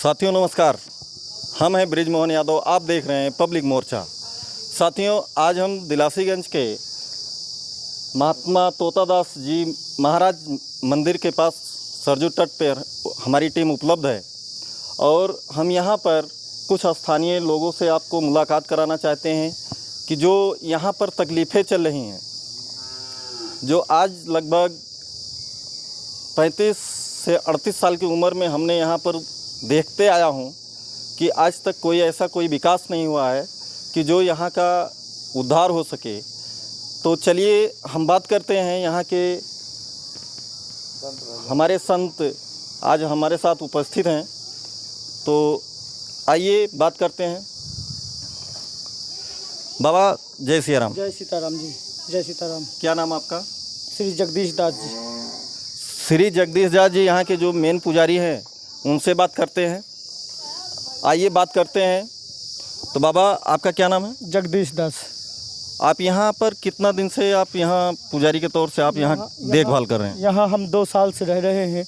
साथियों नमस्कार, हम हैं ब्रिजमोहन यादव। आप देख रहे हैं पब्लिक मोर्चा। साथियों, आज हम दिलासीगंज के महात्मा तोतादास जी महाराज मंदिर के पास सरजू तट पर हमारी टीम उपलब्ध है और हम यहाँ पर कुछ स्थानीय लोगों से आपको मुलाकात कराना चाहते हैं कि जो यहाँ पर तकलीफ़ें चल रही हैं, जो आज लगभग 35 से 38 साल की उम्र में हमने यहाँ पर देखते आया हूँ कि आज तक कोई विकास नहीं हुआ है कि जो यहाँ का उद्धार हो सके। तो चलिए हम बात करते हैं यहाँ के हमारे संत आज हमारे साथ उपस्थित हैं, तो आइए बात करते हैं। बाबा जय सियाराम। जय सीताराम जी। जय सीताराम। क्या नाम आपका? श्री जगदीश दास जी। श्री जगदीश दास जी यहाँ के जो मेन पुजारी हैं उनसे बात करते हैं। आइए बात करते हैं। तो बाबा आपका क्या नाम है? जगदीश दास। आप यहाँ पर कितना दिन से आप यहाँ पुजारी के तौर से आप यहाँ देखभाल कर रहे हैं? यहाँ हम 2 साल से रह रहे हैं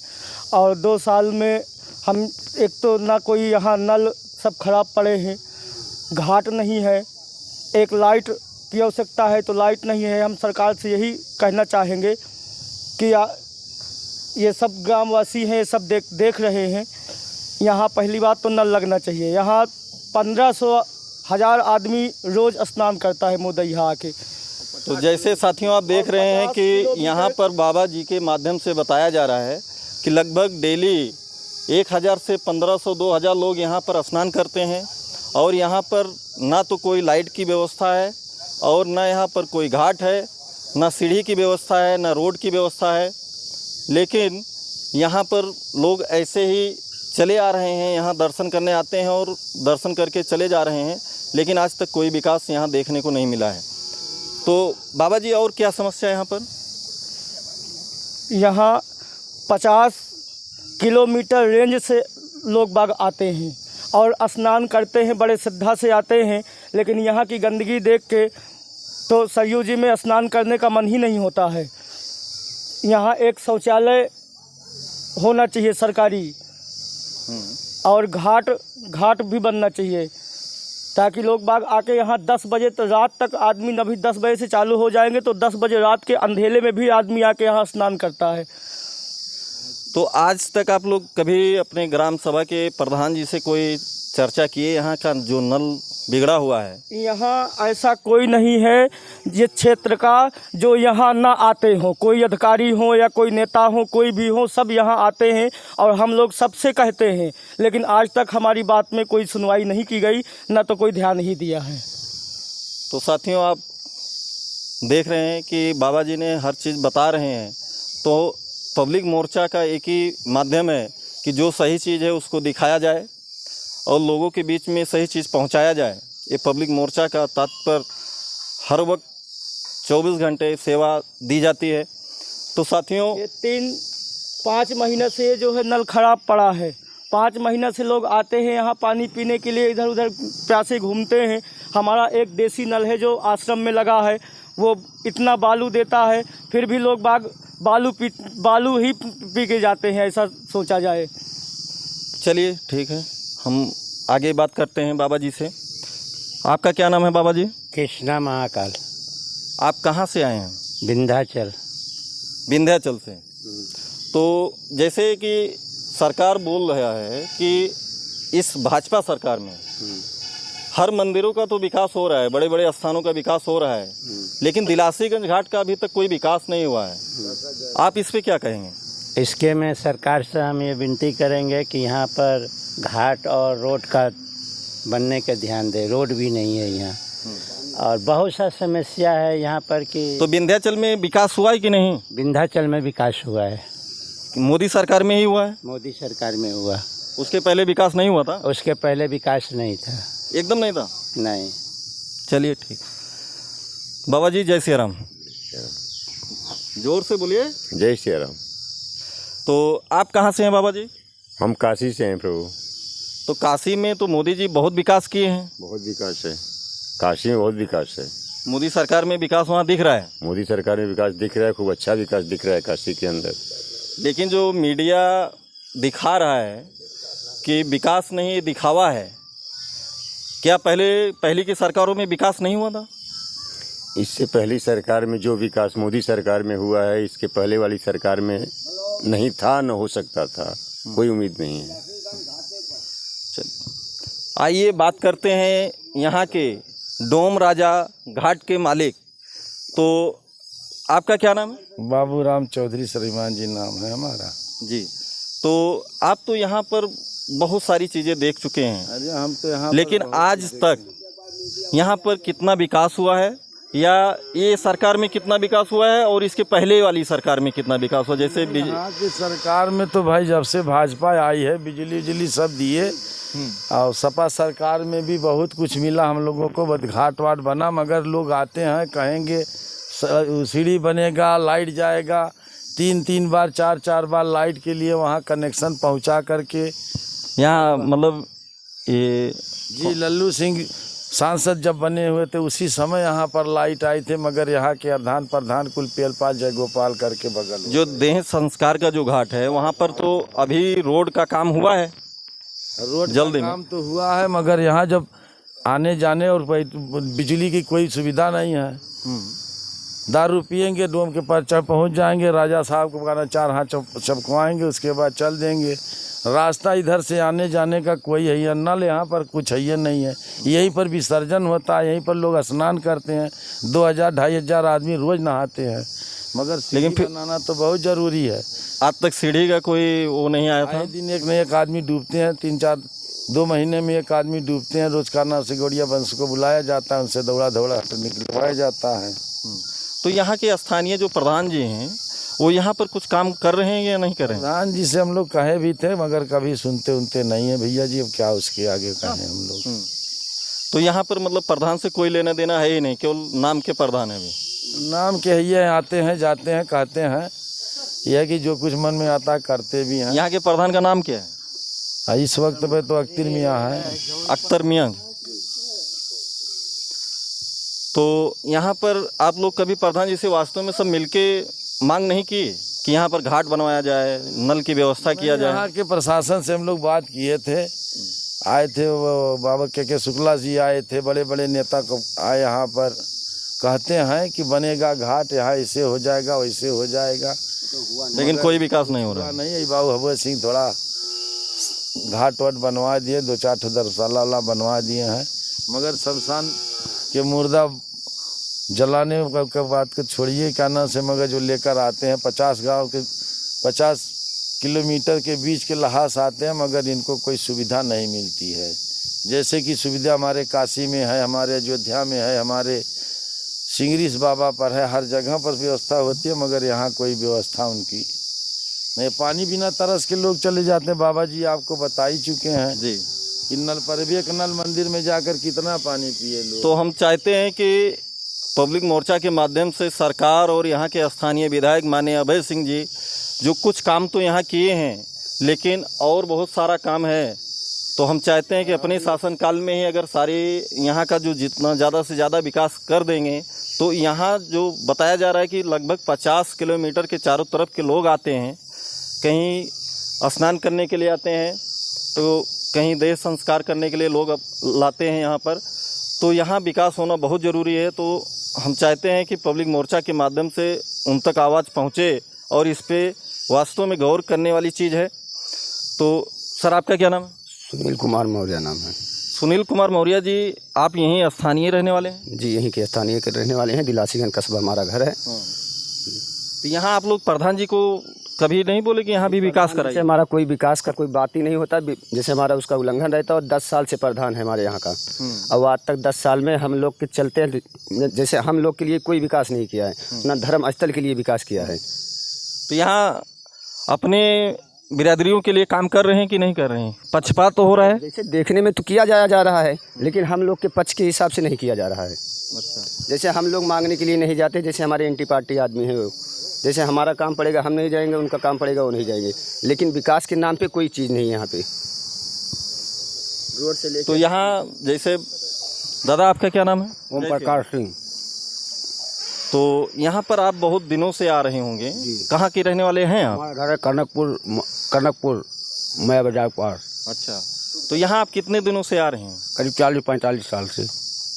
और 2 साल में हम एक तो ना कोई यहाँ नल सब खराब पड़े हैं, घाट नहीं है, एक लाइट की आवश्यकता है तो लाइट नहीं है। हम सरकार से यही कहना चाहेंगे कि ये सब ग्रामवासी हैं, सब देख रहे हैं, यहाँ पहली बात तो नल लगना चाहिए। यहाँ 1500-1000 आदमी रोज़ स्नान करता है मोदैया आके। तो जैसे साथियों आप देख रहे हैं कि यहाँ पर बाबा जी के माध्यम से बताया जा रहा है कि लगभग डेली 1000 से 1500-2000 लोग यहाँ पर स्नान करते हैं और यहाँ पर ना तो कोई लाइट की व्यवस्था है और ना यहाँ पर कोई घाट है, ना सीढ़ी की व्यवस्था है, ना रोड की व्यवस्था है। लेकिन यहाँ पर लोग ऐसे ही चले आ रहे हैं, यहाँ दर्शन करने आते हैं और दर्शन करके चले जा रहे हैं, लेकिन आज तक कोई विकास यहाँ देखने को नहीं मिला है। तो बाबा जी और क्या समस्या है यहाँ पर? यहाँ 50 किलोमीटर रेंज से लोग बाग आते हैं और स्नान करते हैं, बड़े श्रद्धा से आते हैं, लेकिन यहाँ की गंदगी देख के तो सरयू जी में स्नान करने का मन ही नहीं होता है। यहाँ एक शौचालय होना चाहिए सरकारी और घाट भी बनना चाहिए ताकि लोग बाग आके यहाँ 10 बजे तो रात तक आदमी, अभी 10 बजे से चालू हो जाएंगे तो 10 बजे रात के अंधेले में भी आदमी आके यहाँ स्नान करता है। तो आज तक आप लोग कभी अपने ग्राम सभा के प्रधान जी से कोई चर्चा किए यहाँ का जो नल बिगड़ा हुआ है? यहाँ ऐसा कोई नहीं है ये क्षेत्र का जो यहाँ ना आते हों, कोई अधिकारी हो या कोई नेता हो, कोई भी हो, सब यहाँ आते हैं और हम लोग सबसे कहते हैं, लेकिन आज तक हमारी बात में कोई सुनवाई नहीं की गई, ना तो कोई ध्यान ही दिया है। तो साथियों आप देख रहे हैं कि बाबा जी ने हर चीज़ बता रहे हैं। तो पब्लिक मोर्चा का एक ही माध्यम है कि जो सही चीज़ है उसको दिखाया जाए और लोगों के बीच में सही चीज़ पहुंचाया जाए। ये पब्लिक मोर्चा का तात्पर्य हर वक्त 24 घंटे सेवा दी जाती है। तो साथियों ये 3-5 महीने से जो है नल खराब पड़ा है। 5 महीने से लोग आते हैं यहाँ पानी पीने के लिए, इधर उधर प्यासे घूमते हैं। हमारा एक देसी नल है जो आश्रम में लगा है, वो इतना बालू देता है, फिर भी लोग बालू ही पी के जाते हैं, ऐसा सोचा जाए। चलिए ठीक है, हम आगे बात करते हैं बाबा जी से। आपका क्या नाम है बाबा जी? कृष्णा महाकाल। आप कहाँ से आए हैं? विंध्याचल। विंध्याचल से। तो जैसे कि सरकार बोल रहा है कि इस भाजपा सरकार में हर मंदिरों का तो विकास हो रहा है, बड़े बड़े स्थानों का विकास हो रहा है, लेकिन दिलासीगंज घाट का अभी तक कोई विकास नहीं हुआ है। आप इस पे क्या कहेंगे? इसके में सरकार से हम ये विनती करेंगे कि यहाँ पर घाट और रोड का बनने का ध्यान दे। रोड भी नहीं है यहाँ और बहुत सा समस्या है यहाँ पर कि। तो विंध्याचल में विकास हुआ है कि नहीं? विंध्याचल में विकास हुआ है, मोदी सरकार में ही हुआ है। मोदी सरकार में हुआ। उसके पहले विकास नहीं हुआ था? उसके पहले विकास नहीं था, एकदम नहीं था। नहीं। चलिए ठीक। बाबा जी जय सियाराम। जोर से बोलिए। जय सियाराम। तो आप कहाँ से हैं बाबा जी? हम काशी से हैं प्रभु। तो काशी में तो मोदी जी बहुत विकास किए हैं। बहुत विकास है, काशी में बहुत विकास है। मोदी सरकार में विकास वहाँ दिख रहा है। मोदी सरकार में विकास दिख रहा है, खूब अच्छा विकास दिख रहा है काशी के अंदर। लेकिन जो मीडिया दिखा रहा है कि विकास नहीं, ये दिखावा है। क्या पहले की सरकारों में विकास नहीं हुआ था? इससे पहली सरकार में जो विकास मोदी सरकार में हुआ है, इसके पहले वाली सरकार में नहीं था, न हो सकता था। कोई उम्मीद नहीं है। आइए बात करते हैं यहाँ के डोम राजा घाट के मालिक। तो आपका क्या नाम है? बाबूराम चौधरी श्रीमान जी नाम है हमारा जी। तो आप तो यहाँ पर बहुत सारी चीज़ें देख चुके हैं, अरे हम तो यहाँ लेकिन आज तक यहाँ पर कितना विकास हुआ है, या ये सरकार में कितना विकास हुआ है और इसके पहले वाली सरकार में कितना विकास हुआ? जैसे यहाँ की सरकार में तो भाई जब से भाजपा आई है बिजली सब दिए, और सपा सरकार में भी बहुत कुछ मिला हम लोगों को, घाट वाट बना, मगर लोग आते हैं कहेंगे सीढ़ी बनेगा, लाइट जाएगा, 3 बार 4 बार लाइट के लिए वहाँ कनेक्शन पहुँचा करके। यहाँ मतलब ये जी लल्लू सिंह सांसद जब बने हुए थे उसी समय यहाँ पर लाइट आई थे, मगर यहाँ के अर्धान प्रधान कुलपेलपाल जयगोपाल करके बगल जो देह संस्कार का जो घाट है वहाँ पर तो अभी रोड का काम हुआ है, रोड जल्दी का में काम तो हुआ है, मगर यहाँ जब आने जाने और बिजली की कोई सुविधा नहीं है। दारू पियेंगे, डोम के पर चढ़ पहुँच जाएंगे, राजा साहब को कहना 4 हाथ चपकवाएंगे, उसके बाद चल देंगे। रास्ता इधर से आने जाने का कोई है नल यहाँ पर कुछ है नहीं है। यहीं पर विसर्जन होता है, यहीं पर लोग स्नान करते हैं, 2000-2500 आदमी रोज़ नहाते हैं, मगर लेकिन फिर बनाना तो बहुत ज़रूरी है। आज तक सीढ़ी का कोई वो नहीं आया था। आए दिन एक न एक आदमी डूबते हैं, 2 महीने में एक आदमी डूबते हैं। रोज खाना से गौड़िया वंश को बुलाया जाता है, उनसे दौड़ा निकलवाया जाता है। तो यहाँ के स्थानीय जो प्रधान जी हैं वो यहाँ पर कुछ काम कर रहे हैं या नहीं कर रहे हैं? प्रधान जी से हम लोग कहे भी थे, मगर कभी सुनते उनते नहीं है भैया जी, अब क्या उसके आगे कहें हम लोग। तो यहाँ पर मतलब प्रधान से कोई लेना देना है ही नहीं, केवल नाम के प्रधान है अभी। नाम के ही आते हैं जाते हैं कहते हैं, यह कि जो कुछ मन में आता है करते भी हैं। यहाँ के प्रधान का नाम क्या है? इस वक्त पे तो अख्तर मियाँ है। अख्तर मियाँ। तो यहाँ पर आप लोग कभी प्रधान जी से वास्तव में सब मिलके मांग नहीं की कि यहाँ पर घाट बनवाया जाए, नल की व्यवस्था किया जाए? यहाँ के प्रशासन से हम लोग बात किए थे, आए थे वो बाबा के शुक्ला जी आए थे, बड़े बड़े नेता को आए यहाँ पर, कहते हैं कि बनेगा घाट, यहाँ ऐसे हो जाएगा वैसे हो जाएगा, लेकिन कोई विकास नहीं हो रहा। नहीं है। बाबू हबूब सिंह थोड़ा घाट वाट बनवा दिए, 2-4 धर्मशाला बनवा दिए हैं, मगर शमशान के मुर्दा जलाने का बात को छोड़िए क्या ना से, मगर जो लेकर आते हैं 50 गांव के 50 किलोमीटर के बीच के लहास आते हैं, मगर इनको कोई सुविधा नहीं मिलती है। जैसे कि सुविधा हमारे काशी में है, हमारे अयोध्या में है, हमारे सिंगरीस बाबा पर है, हर जगह पर व्यवस्था होती है, मगर यहाँ कोई व्यवस्था उनकी नहीं। पानी बिना तरस के लोग चले जाते हैं। बाबा जी आपको बता ही चुके हैं जी कि नल पर भी एक नल मंदिर में जाकर कितना पानी पिए लोग। तो हम चाहते हैं कि पब्लिक मोर्चा के माध्यम से सरकार और यहाँ के स्थानीय विधायक माननीय अभय सिंह जी जो कुछ काम तो यहाँ किए हैं, लेकिन और बहुत सारा काम है, तो हम चाहते हैं कि अपने शासनकाल में ही अगर सारे यहाँ का जो जितना ज़्यादा से ज़्यादा विकास कर देंगे, तो यहाँ जो बताया जा रहा है कि लगभग 50 किलोमीटर के चारों तरफ के लोग आते हैं, कहीं स्नान करने के लिए आते हैं, तो कहीं देह संस्कार करने के लिए लोग लाते हैं यहाँ पर, तो यहाँ विकास होना बहुत ज़रूरी है। तो हम चाहते हैं कि पब्लिक मोर्चा के माध्यम से उन तक आवाज़ पहुँचे और इस पे वास्तव में गौर करने वाली चीज़ है। तो सर आपका क्या नाम है? सुनील कुमार मौर्य नाम है। सुनील कुमार मौर्य जी, आप यहीं स्थानीय रहने वाले हैं? जी यहीं के स्थानीय के रहने वाले हैं, दिलासीगंज कस्बा हमारा घर है। तो यहाँ आप लोग प्रधान जी को कभी नहीं बोले कि यहाँ भी विकास कराइए? जैसे हमारा कोई विकास का कोई बात ही नहीं होता, जैसे हमारा उसका उल्लंघन रहता है, और 10 साल से प्रधान है हमारे यहाँ का, और आज तक 10 साल में हम लोग के चलते जैसे हम लोग के लिए कोई विकास नहीं किया है, ना धर्म स्थल के लिए विकास किया है। तो यहाँ अपने बिरादरियों के लिए काम कर रहे हैं कि नहीं कर रहे हैं? पक्षपात तो हो रहा है। जैसे देखने में तो किया जा रहा है, लेकिन हम लोग के पक्ष के हिसाब से नहीं किया जा रहा है। जैसे हम लोग मांगने के लिए नहीं जाते, जैसे हमारे एंटी पार्टी आदमी है वो, जैसे हमारा काम पड़ेगा हम नहीं जाएंगे, उनका काम पड़ेगा वो नहीं जाएंगे, लेकिन विकास के नाम पे कोई चीज़ नहीं है यहाँ पे। रोड से लेकर तो यहाँ जैसे दादा आपका क्या नाम है? ओम प्रकाश सिंह। तो यहाँ पर आप बहुत दिनों से आ रहे होंगे, कहाँ के रहने वाले हैं आप? हमारा घर है कर्नकपुर, मया बाजार के पास। अच्छा, तो यहाँ आप कितने दिनों से आ रहे हैं? करीब 40-45 साल से।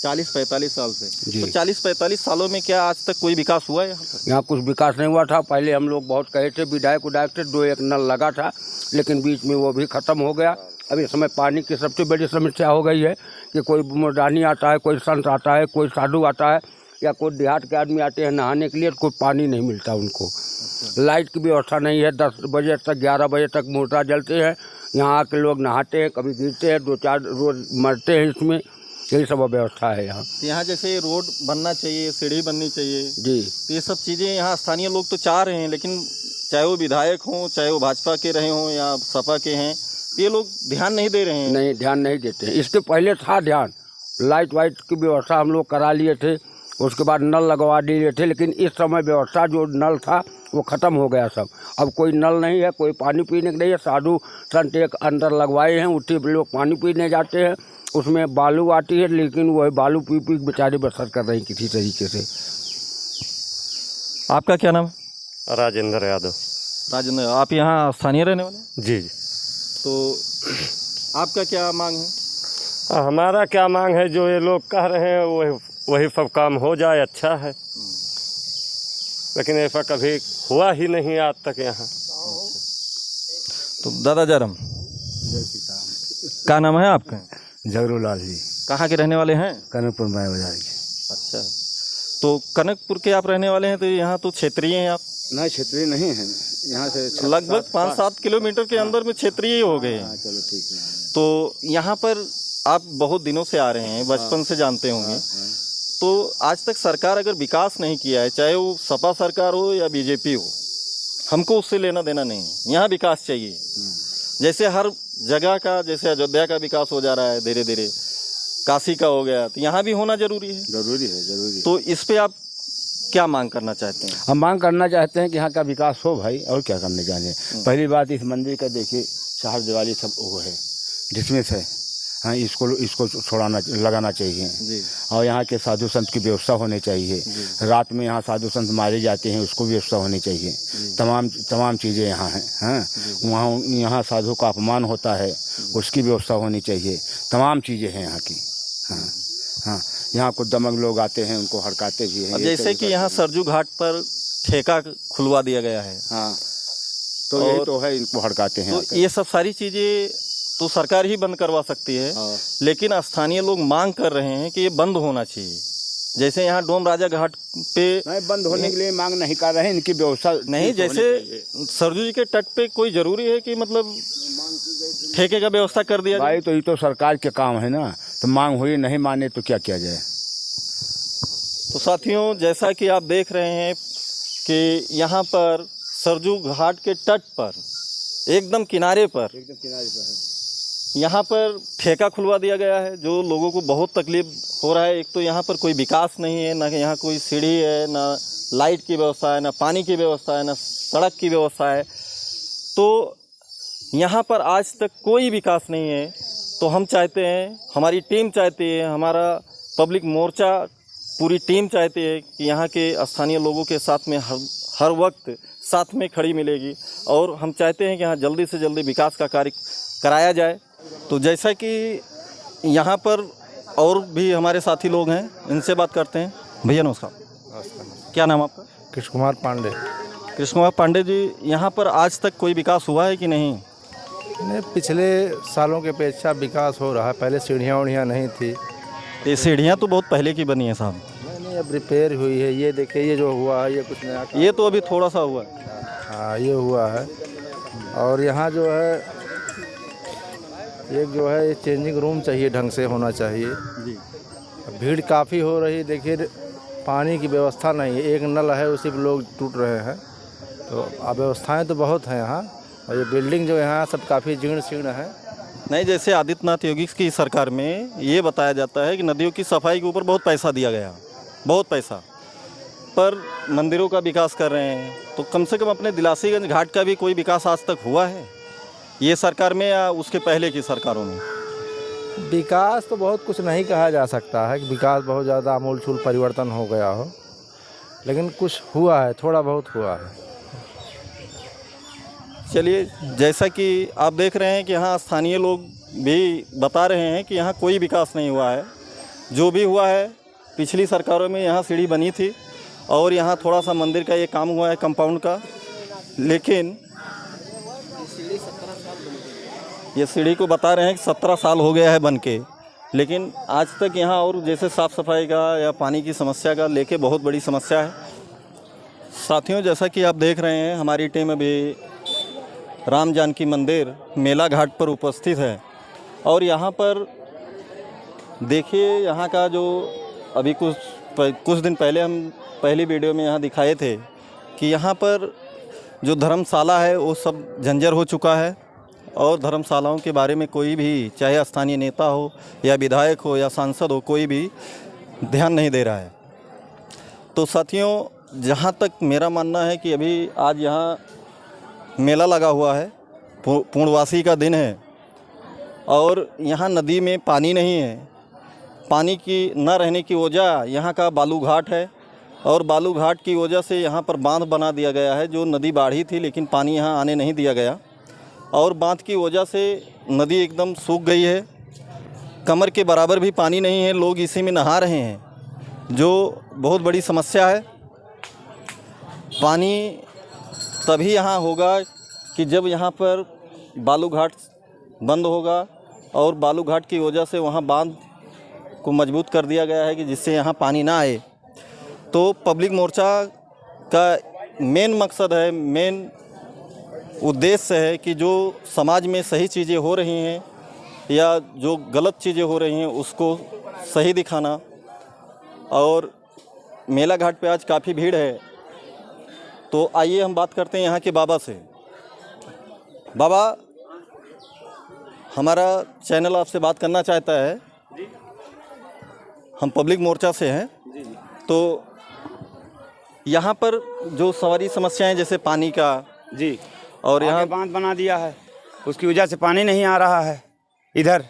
40-45 साल से। जी। तो 40-45 सालों में क्या आज तक कोई विकास हुआ है यहाँ पर? यहाँ कुछ विकास नहीं हुआ था। पहले हम लोग बहुत कहे थे, विधायक थे, 2-1 नल लगा था, लेकिन बीच में वो भी ख़त्म हो गया। अब इस समय पानी की सबसे बड़ी समस्या हो गई है कि कोई मुर्दानी आता है, कोई संत आता है, कोई साधु आता है, या कोई देहात के आदमी आते हैं नहाने के लिए, तो कोई पानी नहीं मिलता उनको। लाइट की व्यवस्था नहीं है। 10 बजे तक 11 बजे तक मोटर जलते हैं, यहाँ आके लोग नहाते हैं, कभी गिरते हैं, 2-4 रोज मरते हैं इसमें। यही सब व्यवस्था है यहाँ। तो यहाँ जैसे रोड बनना चाहिए, सीढ़ी बननी चाहिए जी। तो ये सब चीज़ें यहाँ स्थानीय लोग तो चाह रहे हैं, लेकिन चाहे वो विधायक हों, चाहे वो भाजपा के रहे हों या सपा के हैं, ये लोग ध्यान नहीं दे रहे हैं। नहीं, ध्यान नहीं देते हैं। इसके पहले था ध्यान, लाइट वाइट की व्यवस्था हम लोग करा लिए थे, उसके बाद नल लगवा दिए थे, लेकिन इस समय व्यवस्था जो नल था वो ख़त्म हो गया सब। अब कोई नल नहीं है, कोई पानी पीने के नहीं है। साधु संत एक अंदर लगवाए हैं, उठी लोग पानी पीने जाते हैं, उसमें बालू आती है, लेकिन वह बालू पी पी बेचारे बसर कर रहे हैं किसी तरीके से। आपका क्या नाम है? राजेंद्र यादव। राजेंद्र, आप यहाँ स्थानीय रहने वाले हैं? जी जी। तो आपका क्या मांग है? हमारा क्या मांग है, जो ये लोग कह रहे हैं वही सब काम हो जाए, अच्छा है, लेकिन ऐसा कभी हुआ ही नहीं आज तक यहाँ। तो दादा जरम, क्या नाम है आपका? जगरूलाल जी। कहाँ के रहने वाले हैं? कनकपुर माया बाजार के। अच्छा, तो कनकपुर के आप रहने वाले हैं, तो यहाँ तो क्षेत्रीय हैं आप? नहीं, क्षेत्रीय नहीं है, यहाँ से लगभग 5-7 किलोमीटर के अंदर में क्षेत्रीय हो गए। चलो ठीक है। तो यहाँ पर आप बहुत दिनों से आ रहे हैं, बचपन से जानते होंगे, तो आज तक सरकार अगर विकास नहीं किया है, चाहे वो सपा सरकार हो या बीजेपी हो, हमको उससे लेना देना नहीं है। यहाँ विकास चाहिए, जैसे हर जगह का, जैसे अयोध्या का विकास हो जा रहा है धीरे धीरे, काशी का हो गया, तो यहाँ भी होना जरूरी है। जरूरी है। तो इस पे आप क्या मांग करना चाहते हैं? हम मांग करना चाहते हैं कि यहाँ का विकास हो भाई, और क्या करने जाने। पहली बात, इस मंदिर का देखिए चार दिवाली सब वो है, जिसमें से हाँ इसको छोड़ाना लगाना चाहिए जी। और यहाँ के साधु संत की व्यवस्था होनी चाहिए। रात में यहाँ साधु संत मारे जाते हैं, उसको व्यवस्था होनी चाहिए। तमाम चीज़ें यहाँ हैं। हाँ, यहाँ साधु का अपमान होता है, उसकी व्यवस्था होनी चाहिए। तमाम चीज़ें हैं यहाँ की। हाँ, यहाँ को दमंग लोग आते हैं, उनको हड़काते भी हैं। जैसे कि यहाँ सरजू घाट पर ठेका खुलवा दिया गया है। हाँ, तो यही तो है, इनको हड़काते हैं। तो ये सब सारी चीज़ें तो सरकार ही बंद करवा सकती है, लेकिन स्थानीय लोग मांग कर रहे हैं कि ये बंद होना चाहिए। जैसे यहाँ डोम राजा घाट पे नहीं, बंद होने के लिए मांग नहीं कर रहे हैं, इनकी व्यवस्था नहीं, जैसे सरजू जी के तट पे कोई जरूरी है कि मतलब ठेके का व्यवस्था कर दिया भाई, तो ये तो सरकार के काम है ना, तो मांग हुई, नहीं माने तो क्या किया जाए। तो साथियों, जैसा कि आप देख रहे हैं कि यहाँ पर सरजू घाट के तट पर एकदम किनारे पर यहाँ पर ठेका खुलवा दिया गया है, जो लोगों को बहुत तकलीफ हो रहा है। एक तो यहाँ पर कोई विकास नहीं है, ना यहाँ कोई सीढ़ी है, ना लाइट की व्यवस्था है, ना पानी की व्यवस्था है, ना सड़क की व्यवस्था है। तो यहाँ पर आज तक कोई विकास नहीं है। तो हम चाहते हैं, हमारी टीम चाहती है, हमारा पब्लिक मोर्चा पूरी टीम चाहती है कि यहाँ के स्थानीय लोगों के साथ में हर वक्त साथ में खड़ी मिलेगी, और हम चाहते हैं कि यहाँ जल्दी से जल्दी विकास का कार्य कराया जाए। तो जैसा कि यहाँ पर और भी हमारे साथी लोग हैं, इनसे बात करते हैं। भैया नमस्कार। क्या नाम आपका? कृष्ण कुमार पांडे। कृष्ण कुमार पांडे जी, यहाँ पर आज तक कोई विकास हुआ है कि नहीं? नहीं, पिछले सालों के अपेक्षा विकास हो रहा है। पहले सीढ़ियाँ उड़ियाँ नहीं थी। ये सीढ़ियाँ तो बहुत पहले की बनी है साहब। नहीं, अब रिपेयर हुई है। ये देखिए, ये जो हुआ है, ये कुछ नया, ये तो अभी थोड़ा सा हुआ है। हाँ, ये हुआ है। और यहाँ जो है एक जो है ये चेंजिंग रूम चाहिए, ढंग से होना चाहिए जी। भीड़ काफ़ी हो रही। देखिए, पानी की व्यवस्था नहीं है, एक नल है, उसी पर लोग टूट रहे हैं। तो अव्यवस्थाएं तो बहुत हैं यहाँ, और ये बिल्डिंग जो यहाँ सब काफ़ी जीर्ण शीर्ण है। नहीं, जैसे आदित्यनाथ योगी की सरकार में ये बताया जाता है कि नदियों की सफाई के ऊपर बहुत पैसा दिया गया, बहुत पैसा, पर मंदिरों का विकास कर रहे हैं। तो कम से कम अपने दिलासीगंज घाट का भी कोई विकास आज तक हुआ है ये सरकार में या उसके पहले की सरकारों में? विकास तो बहुत कुछ नहीं कहा जा सकता है कि विकास बहुत ज़्यादा आमूलचूल परिवर्तन हो गया हो, लेकिन कुछ हुआ है, थोड़ा बहुत हुआ है। चलिए, जैसा कि आप देख रहे हैं कि यहाँ स्थानीय लोग भी बता रहे हैं कि यहाँ कोई विकास नहीं हुआ है। जो भी हुआ है पिछली सरकारों में यहाँ सीढ़ी बनी थी और यहाँ थोड़ा सा मंदिर का ये काम हुआ है कंपाउंड का, लेकिन ये सीढ़ी को बता रहे हैं कि 17 साल हो गया है बन के, लेकिन आज तक यहाँ और जैसे साफ़ सफाई का या पानी की समस्या का लेके बहुत बड़ी समस्या है। साथियों, जैसा कि आप देख रहे हैं हमारी टीम अभी राम जानकी मंदिर मेला घाट पर उपस्थित है और यहाँ पर देखिए, यहाँ का जो अभी कुछ दिन पहले हम पहली वीडियो में यहाँ दिखाए थे कि यहाँ पर जो धर्मशाला है वो सब जंजर हो चुका है और धर्मशालाओं के बारे में कोई भी, चाहे स्थानीय नेता हो या विधायक हो या सांसद हो, कोई भी ध्यान नहीं दे रहा है। तो साथियों, जहाँ तक मेरा मानना है कि अभी आज यहाँ मेला लगा हुआ है, पूर्णवासी का दिन है और यहाँ नदी में पानी नहीं है। पानी की न रहने की वजह यहाँ का बालू घाट है और बालू घाट की वजह से यहाँ पर बांध बना दिया गया है। जो नदी बाढ़ी थी लेकिन पानी यहाँ आने नहीं दिया गया और बांध की वजह से नदी एकदम सूख गई है। कमर के बराबर भी पानी नहीं है, लोग इसी में नहा रहे हैं, जो बहुत बड़ी समस्या है। पानी तभी यहाँ होगा कि जब यहाँ पर बालू घाट बंद होगा और बालू घाट की वजह से वहाँ बांध को मजबूत कर दिया गया है कि जिससे यहाँ पानी ना आए। तो पब्लिक मोर्चा का मेन मकसद है, मेन उद्देश्य है कि जो समाज में सही चीज़ें हो रही हैं या जो गलत चीज़ें हो रही हैं उसको सही दिखाना। और मेला घाट पे आज काफ़ी भीड़ है, तो आइए हम बात करते हैं यहाँ के बाबा से। बाबा, हमारा चैनल आपसे बात करना चाहता है, हम पब्लिक मोर्चा से हैं। तो यहाँ पर जो सवारी समस्याएं जैसे पानी का जी, और यहाँ बांध बना दिया है, उसकी वजह से पानी नहीं आ रहा है इधर,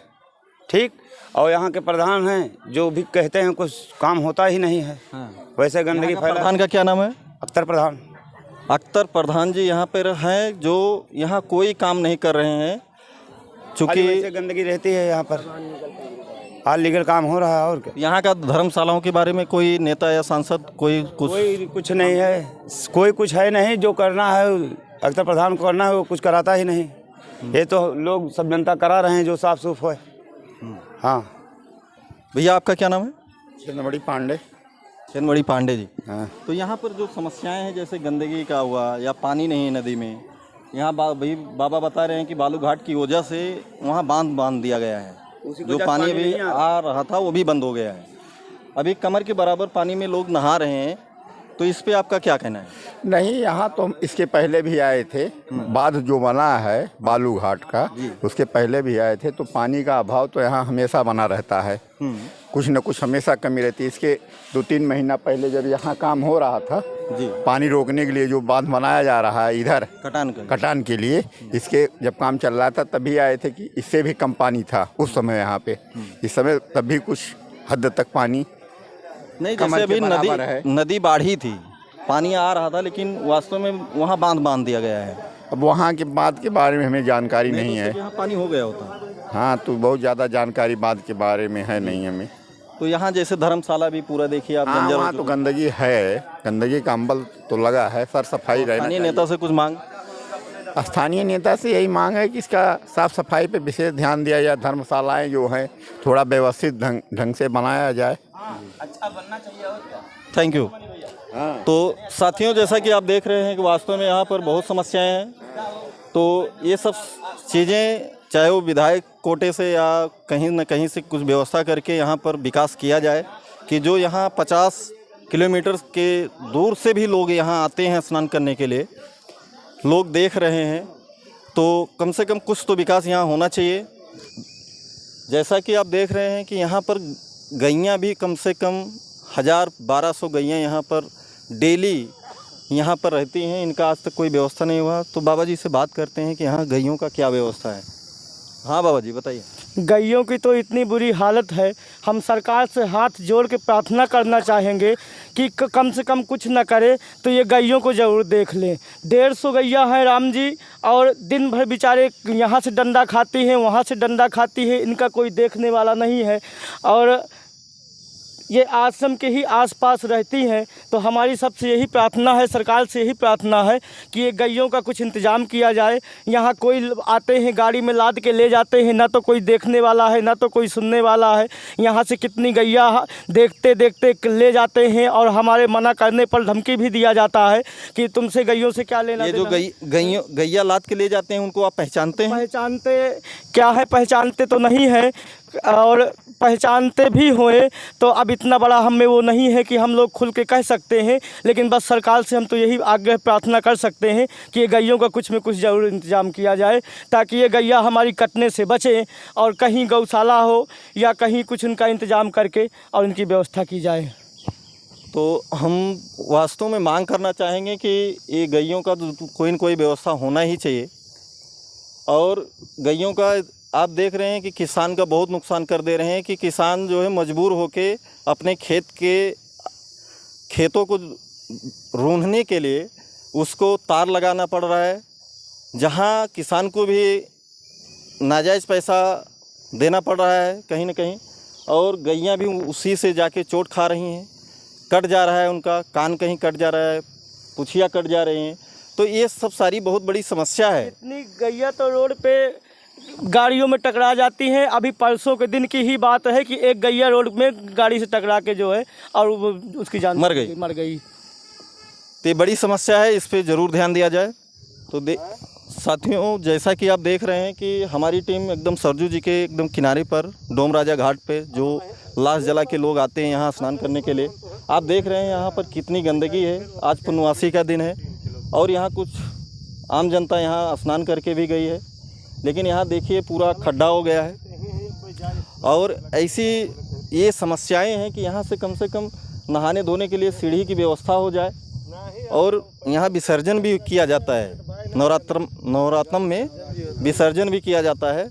ठीक। और यहाँ के प्रधान हैं जो भी कहते हैं कुछ काम होता ही नहीं है। वैसे गंदगी फैला। प्रधान का क्या नाम है? अख्तर प्रधान। अख्तर प्रधान जी यहाँ पर हैं, जो यहाँ कोई काम नहीं कर रहे हैं खाली चूँकि वैसे गंदगी रहती है यहाँ पर, लीगल काम हो रहा है और क्या। यहाँ का धर्मशालाओं के बारे में कोई नेता या सांसद कोई कुछ नहीं है, कोई कुछ है नहीं। जो करना है अख्तर प्रधान को करना है वो कुछ कराता ही नहीं। ये तो लोग सब जनता करा रहे हैं जो साफ सुफ है। हाँ भैया, आपका क्या नाम है? चंदमणि पांडे। चंदमणि पांडे जी। हाँ। तो यहाँ पर जो समस्याएं हैं जैसे गंदगी का हुआ या पानी नहीं है नदी में, यहाँ भाई बाबा बता रहे हैं कि बालू घाट की वजह से वहाँ बांध दिया गया है, जो पानी अभी आ रहा था वो भी बंद हो गया है। अभी कमर के बराबर पानी में लोग नहा रहे हैं, तो इस पे आपका क्या कहना है? नहीं, यहाँ तो हम इसके पहले भी आए थे। बांध जो बना है बालू घाट का, उसके पहले भी आए थे। तो पानी का अभाव तो यहाँ हमेशा बना रहता है, कुछ न कुछ हमेशा कमी रहती है। इसके 2-3 महीना पहले जब यहाँ काम हो रहा था जी, पानी रोकने के लिए जो बांध बनाया जा रहा है इधर कटान के लिए, इसके जब काम चल रहा था तभी आए थे कि इससे भी कम पानी था उस समय यहाँ पे। इस समय तब भी कुछ हद तक पानी नहीं, जैसे अभी नदी बाढ़ी थी, पानी आ रहा था लेकिन वास्तव में वहाँ बांध दिया गया है। अब वहाँ के बांध के बारे में हमें जानकारी नहीं है। यहाँ पानी हो गया होता। हाँ, तो बहुत ज़्यादा जानकारी बांध के बारे में है नहीं हमें। तो यहाँ जैसे धर्मशाला भी पूरा देखिए आप, हाँ, वहाँ तो गंदगी है, गंदगी का अम्बल तो लगा है। सर सफाई रहना चाहिए। नेता से कुछ मांग? स्थानीय नेता से यही मांग है कि इसका साफ सफाई पे विशेष ध्यान दिया जाए। धर्मशालाएं जो हैं थोड़ा व्यवस्थित ढंग से बनाया जाए। अच्छा बनना चाहिए और क्या। Thank you. तो साथियों, जैसा कि आप देख रहे हैं कि वास्तव में यहाँ पर बहुत समस्याएं हैं। तो ये सब चीज़ें चाहे वो विधायक कोटे से या कहीं न कहीं से कुछ व्यवस्था करके यहाँ पर विकास किया जाए कि जो यहाँ 50 किलोमीटर के दूर से भी लोग यहाँ आते हैं स्नान करने के लिए, लोग देख रहे हैं, तो कम से कम कुछ तो विकास यहाँ होना चाहिए। जैसा कि आप देख रहे हैं कि यहाँ पर गैयाँ भी कम से कम 1000-1200 गैयाँ यहाँ पर डेली यहाँ पर रहती हैं। इनका आज तक कोई व्यवस्था नहीं हुआ। तो बाबा जी से बात करते हैं कि यहाँ गैयों का क्या व्यवस्था है। हाँ बाबा जी, बताइए। गैयों की तो इतनी बुरी हालत है, हम सरकार से हाथ जोड़ के प्रार्थना करना चाहेंगे कि कम से कम कुछ न करे तो ये गैयों को ज़रूर देख लें। 150 गैया हैं राम जी, और दिन भर बेचारे यहाँ से डंडा खाती हैं, वहाँ से डंडा खाती है, इनका कोई देखने वाला नहीं है। और ये आश्रम के ही आसपास रहती हैं, तो हमारी सबसे यही प्रार्थना है, सरकार से यही प्रार्थना है कि ये गैयों का कुछ इंतज़ाम किया जाए। यहाँ कोई आते हैं गाड़ी में लाद के ले जाते हैं, ना तो कोई देखने वाला है ना तो कोई सुनने वाला है। यहाँ से कितनी गैया देखते देखते ले जाते हैं, और हमारे मना करने पर धमकी भी दिया जाता है कि तुमसे गैयों से क्या लेना ये जो गैया लाद के ले जाते हैं उनको आप पहचानते हैं? पहचानते क्या है, पहचानते तो नहीं है, और पहचानते भी हुए तो अब इतना बड़ा हम में वो नहीं है कि हम लोग खुल के कह सकते हैं। लेकिन बस सरकार से हम तो यही आग्रह प्रार्थना कर सकते हैं कि ये गैयों का कुछ में कुछ ज़रूर इंतज़ाम किया जाए, ताकि ये गैया हमारी कटने से बचे, और कहीं गौशाला हो या कहीं कुछ उनका इंतज़ाम करके और इनकी व्यवस्था की जाए। तो हम वास्तव में मांग करना चाहेंगे कि ये गैयों का कोई न कोई व्यवस्था होना ही चाहिए। और गैयों का आप देख रहे हैं कि किसान का बहुत नुकसान कर दे रहे हैं, कि किसान जो है मजबूर होके अपने खेतों को रूंधने के लिए उसको तार लगाना पड़ रहा है, जहां किसान को भी नाजायज़ पैसा देना पड़ रहा है कहीं ना कहीं, और गैयां भी उसी से जाके चोट खा रही हैं, कट जा रहा है उनका कान, कहीं कट जा रहा है, पुछिया कट जा रही हैं। तो ये सब सारी बहुत बड़ी समस्या है। इतनी गैया तो रोड पे गाड़ियों में टकरा जाती हैं। अभी परसों के दिन की ही बात है कि एक गैया रोड में गाड़ी से टकरा के जो है और उसकी जान मर गई। तो ये बड़ी समस्या है, इस पे ज़रूर ध्यान दिया जाए। तो साथियों, जैसा कि आप देख रहे हैं कि हमारी टीम एकदम सरजू जी के एकदम किनारे पर डोम राजा घाट पे जो लाश जला के लोग आते हैं यहाँ स्नान करने के लिए, आप देख रहे हैं यहाँ पर कितनी गंदगी है। आज पूर्णवासी का दिन है और यहाँ कुछ आम जनता यहाँ स्नान करके भी गई है, लेकिन यहाँ देखिए पूरा खड्डा हो गया है। और ऐसी ये समस्याएं हैं कि यहाँ से कम नहाने धोने के लिए सीढ़ी की व्यवस्था हो जाए, और यहाँ विसर्जन भी किया जाता है। नवरात्रम में विसर्जन भी किया जाता है,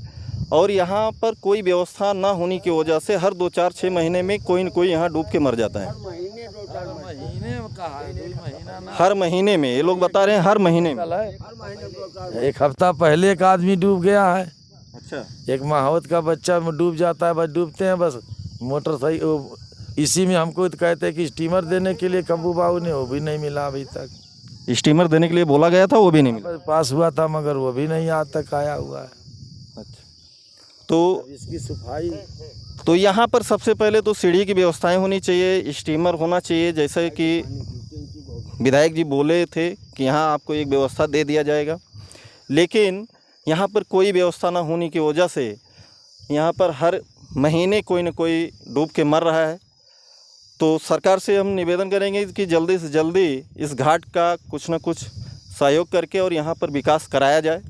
और यहाँ पर कोई व्यवस्था ना होने की वजह से हर 2-4-6 महीने में कोई न कोई यहाँ डूब के मर जाता है। हर महीने में, ये लोग बता रहे हैं हर महीने में। एक हफ्ता पहले एक आदमी डूब गया है। अच्छा। एक माहौत का बच्चा डूब जाता है, बस डूबते हैं बस मोटर सही। इसी में हमको कहते हैं कि स्टीमर देने के लिए कब्बू बाबू ने, वो भी नहीं मिला अभी तक। स्टीमर देने के लिए बोला गया था, वो भी नहीं मिला। पास हुआ था मगर वो भी नहीं आज तक आया हुआ है। अच्छा, तो इसकी सफाई तो यहाँ पर सबसे पहले तो सीढ़ी की व्यवस्थाएं होनी चाहिए, स्टीमर होना चाहिए। जैसे कि विधायक जी बोले थे कि यहाँ आपको एक व्यवस्था दे दिया जाएगा, लेकिन यहाँ पर कोई व्यवस्था ना होने की वजह से यहाँ पर हर महीने कोई न कोई डूब के मर रहा है। तो सरकार से हम निवेदन करेंगे कि जल्दी से जल्दी इस घाट का कुछ न कुछ सहयोग करके और यहाँ पर विकास कराया जाए।